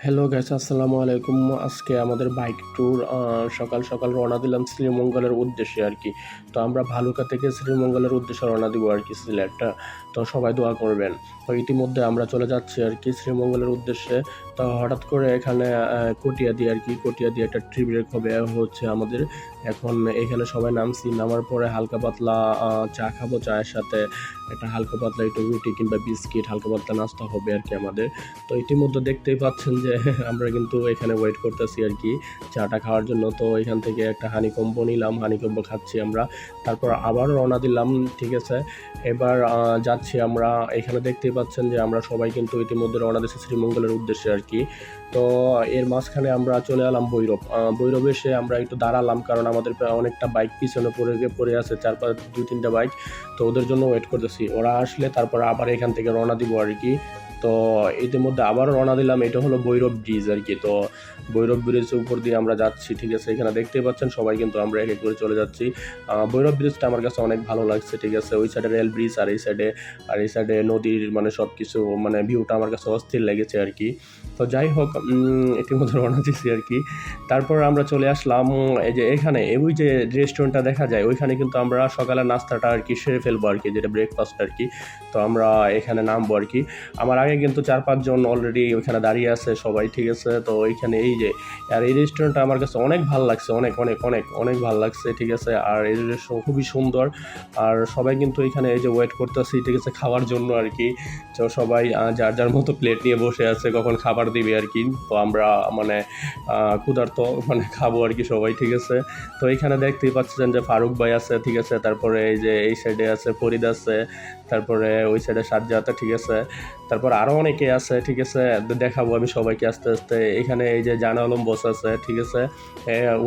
Hello guys, আসসালামু আলাইকুম। আজকে আমাদের বাইক ট্যুর। সকাল সকাল রওনা দিলাম শ্রীমঙ্গলের উদ্দেশ্যে আর কি। তো আমরা ভালুকা থেকে শ্রীমঙ্গলের উদ্দেশ্যে রওনা দিব আর কি, সিলেটটা। তো সবাই দোয়া করবেন। তো ইতিমধ্যে আমরা চলে যাচ্ছি আর কি শ্রীমঙ্গলের উদ্দেশ্যে। তো হঠাৎ করে এখানে কটিয়াদি আর কি, কটিয়াদি একটা ট্রি ব্রেক হবে হচ্ছে আমাদের। এখন এখানে সবাই নামছি, নামার পরে হালকা পাতলা চা খাবো, চায়ের সাথে একটা হালকা পাতলা একটু রুটি কিংবা বিস্কিট, হালকা পাতলা নাস্তা হবে আর কি আমাদের। তো ইতিমধ্যে দেখতেই পাচ্ছেন যে আমরা কিন্তু এখানে ওয়েট করতেছি আর কি চাটা খাওয়ার জন্য। তো এখান থেকে একটা হানিকম্বো নিলাম, হানিকম্বো খাচ্ছি আমরা। তারপর আবার রওনা দিলাম, ঠিক আছে। এবার যাচ্ছি আমরা। এখানে দেখতেই পাচ্ছেন যে আমরা সবাই কিন্তু ইতিমধ্যে রওনা দিচ্ছি শ্রীমঙ্গলের উদ্দেশ্যে আর কি। তো এর মাঝখানে আমরা চলে এলাম ভৈরব। ভৈরবে এসে আমরা একটু দাঁড়ালাম, কারণ আমাদের অনেকটা বাইক পিছনে পড়ে আছে, 2-3টা বাইক। তো ওদের জন্য ওয়েট করতেছি, ওরা আসলে তারপর আবার এখান থেকে রওনা দিব আর কি। তো ইতিমধ্যে আবারও রওনা দিলাম। এটা হলো ভৈরব ব্রিজ আর কি। তো ভৈরব ব্রিজের উপর দিয়ে আমরা যাচ্ছি, ঠিক আছে। এখানে দেখতেই পাচ্ছেন সবাই কিন্তু আমরা এক এক করে চলে যাচ্ছি। ভৈরব ব্রিজটা আমার কাছে অনেক ভালো লাগছে, ঠিক আছে। ওই সাইডে রেল ব্রিজ আর এই সাইডে নদীর মানে সব কিছু মানে ভিউটা আমার কাছে অস্থির লেগেছে আর কি। তো যাই হোক, ইতিমধ্যে রওনা দিচ্ছি আর কি। তারপর আমরা চলে আসলাম এই যে এখানে ওই যে রেস্টুরেন্টটা দেখা যায়, ওইখানে কিন্তু আমরা সকালের নাস্তাটা আর কি সেরে ফেলবো আর কি, যেটা ব্রেকফাস্ট আর কি। তো আমরা এখানে নামবো আর কি। আমার আগে কিন্তু 4-5 জন অলরেডি ওইখানে দাঁড়িয়ে আছে সবাই, ঠিক আছে। তো ওইখানে এই যে আর এই রেস্টুরেন্টটা আমার কাছে অনেক ভালো লাগছে, অনেক অনেক অনেক অনেক ভালো লাগছে, ঠিক আছে। আর এই রেস্টুরেন্ট খুবই সুন্দর। আর সবাই কিন্তু এখানে এই যে ওয়েট করতেছি, ঠিক আছে, খাওয়ার জন্য আর কি। তো সবাই যার যার মতো প্লেট নিয়ে বসে আছে, কখন খাবার দিবে আর কি। তো আমরা মানে ক্ষুধার্ত মানে খাবো আর কি সবাই, ঠিক আছে। তো এইখানে দেখতেই পাচ্ছেন যে ফারুক ভাই আছে, ঠিক আছে। তারপরে এই যে এই সাইডে আছে ফরিদ আছে, তারপরে ওই সাইডে সাজ্জাদ, ঠিক আছে। তারপর আরও অনেকে আছে, ঠিক আছে। দেখাবো আমি সবাইকে আস্তে আস্তে। এখানে এই যে জানা আলম বস আছে, ঠিক আছে।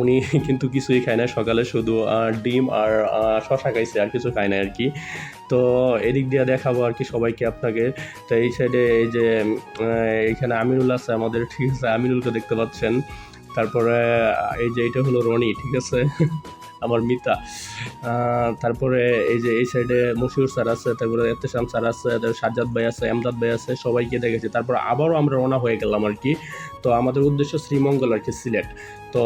উনি কিন্তু কিছুই খায় না সকালে, শুধু ডিম আর শশা খাইছে, আর কিছু খায় না আর কি। তো এদিক দিয়ে দেখাবো আর কি সবাইকে আপনাকে। তো এই সাইডে এই যে এইখানে আমিনুল আছে আমাদের, ঠিক আছে। আমিনুলকে দেখতে পাচ্ছেন। তারপরে এই যে এটা হলো রনি, ঠিক আছে, আমার মিতা। তারপরে এই যে এই সাইডে মশিউর স্যার আছে, তারপরে এতেশাম স্যার আছে, সাজ্জাদ ভাই আছে, এমদাদ ভাই আছে, সবাইকে দেখেছি। তারপর আবারও আমরা রওনা হয়ে গেলাম আর কি। তো আমাদের উদ্দেশ্য শ্রীমঙ্গল আর কি, সিলেট। তো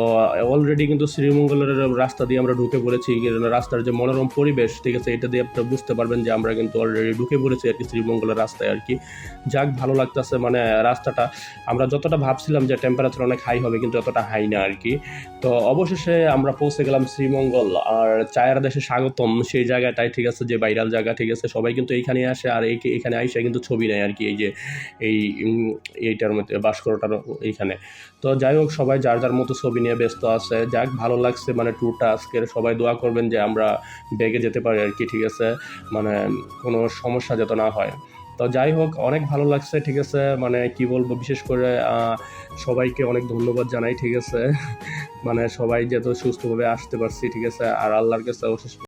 অলরেডি কিন্তু শ্রীমঙ্গলের রাস্তা দিয়ে আমরা ঢুকে পড়েছি। রাস্তার যে মনোরম পরিবেশ, ঠিক আছে, এটা দিয়ে আপনারা বুঝতে পারবেন যে আমরা কিন্তু অলরেডি ঢুকে পড়েছি আর কি শ্রীমঙ্গলের রাস্তায় আর কি। যাক, ভালো লাগতেছে মানে রাস্তাটা। আমরা যতটা ভাবছিলাম যে টেম্পারেচার অনেক হাই হবে, কিন্তু অতটা হাই না আর কি। তো অবশেষে আমরা পৌঁছে গেলাম শ্রীমঙ্গল। আর চায়ের দেশে স্বাগতম সেই জায়গাটায়, ঠিক আছে, যে ভাইরাল জায়গা, ঠিক আছে। সবাই কিন্তু এইখানে আসে, আর এইখানে আইসে কিন্তু ছবি নেয় আর কি, এই যে এই এইটার মধ্যে ভাস্করটার এইখানে। তো যাই হোক, সবাই যার যার মতো ছবি নিয়ে ব্যস্ত আছে। যাক, ভালো লাগছে মানে ট্যুরটা আজকের। সবাই দোয়া করবেন যে আমরা বেগে যেতে পারি আর কি, ঠিক আছে, মানে কোনো সমস্যা যাতে না হয়। তো যাই হোক, অনেক ভালো লাগছে, ঠিক আছে। মানে কি বলবো, বিশেষ করে সবাইকে অনেক ধন্যবাদ জানাই, ঠিক আছে। মানে সবাই যেহেতু সুস্থভাবে আসতে পারছি, ঠিক আছে। আর আল্লাহর কাছে অশেষ